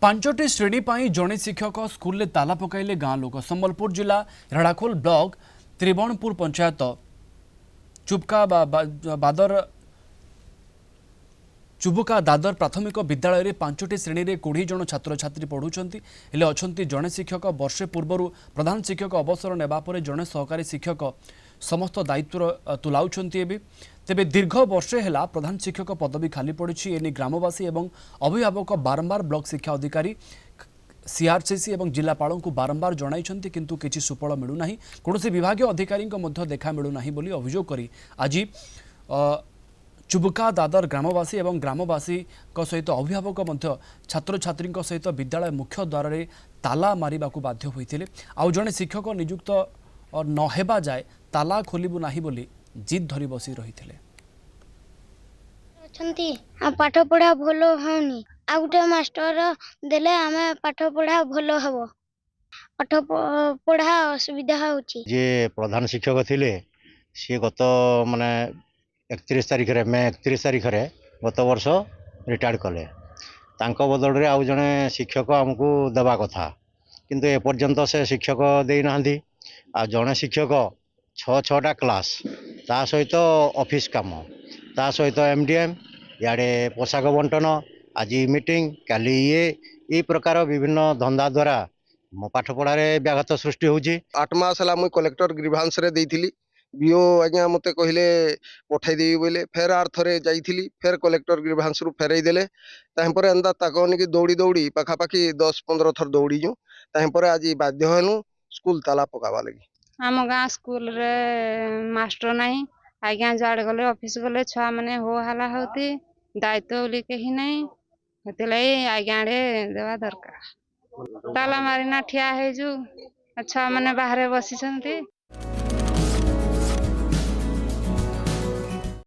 पांचटी श्रेणी पर जड़े शिक्षक स्कूल ताला पकाइले गाँ लोक। संबलपुर जिला रेढ़ाखोल ब्लॉक त्रिवणपुर पंचायत चुबुका दादर प्राथमिक विद्यालय में पांचटी श्रेणी में 20 जन छात्र छात्री पढ़ुंट हेले अच्छा जड़े शिक्षक वर्षे पूर्व प्रधान शिक्षक अवसर नेबापर जड़े सहकारी शिक्षक समस्त दायित्व तुलाउछंती एबे तेबे दीर्घ वर्षे हेला प्रधान शिक्षक पदवी खाली पड़ी। एने ग्रामवासी एवं अभिभावक बारंबार ब्लॉक शिक्षा अधिकारी सीआरसीसी और जिलापाल को बारंबार जणाई किंतु किसी सुफल मिलूना कौन विभाग अधिकारी देखा मिलूना बोली अभियोग करी आज चुबुका दादर ग्रामवासी एवं ग्रामवासी सहित अभिभावक छात्र छात्री सहित विद्यालय मुख्य द्वार में ताला मारिबा को बाध्य होते आउ जड़े शिक्षक नियुक्त नहेबा जाए ताला खोलू ना बोली जिद धरी बसी रही पाठ पढ़ा भल होनी आ गोटे मास्टर देले आमे पाठ पढ़ा भल हम पाठ पढ़ा असुविधा होची। जे प्रधान शिक्षक थिले सी गत माने 31 तारिख रे मे 31 तारिख रे गत वर्ष रिटायर्ड कले तांको बदल रे आउ जने शिक्षक हमकु दबा कथा किंतु ए पर्यंत से शिक्षक देई नांदी आ जने शिक्षक 6-6टा क्लास ता सहित ऑफिस काम ता सहित एमडीएम याडे पोशाक बंटन आज मीटिंग काली ये प्रकार विभिन्न धंदा द्वारा मो पाठ पढ़ारे व्याघात सृष्टि होची। 8 मास हला मुई कलेक्टर ग्रीभांस रे देइथिली बीओ आज्ञा मते कहले पठाई देबी बोले फेर आर थरे जाइथिली फेर कलेक्टर ग्रीभांस रु फेरई देले ताहि पर एंदा ताकनी कि दौड़ी दौड़ी पाखापाखि 10-15 थर दौड़ी जु ताहि पर आज बाध्य हेनु स्कूल ताला पकावा लगी। आम गाँ स्कूल रे मास्टर नहीं आज्ञा जाड़े गले ऑफिस गले छुआ मैंने हो हाला होती दायित्व बोली कहीं नहीं हेतिलाई आज्ञा देवा दरकार ताला मारिना ठिया है जो छुआ मैंने बाहर बसी।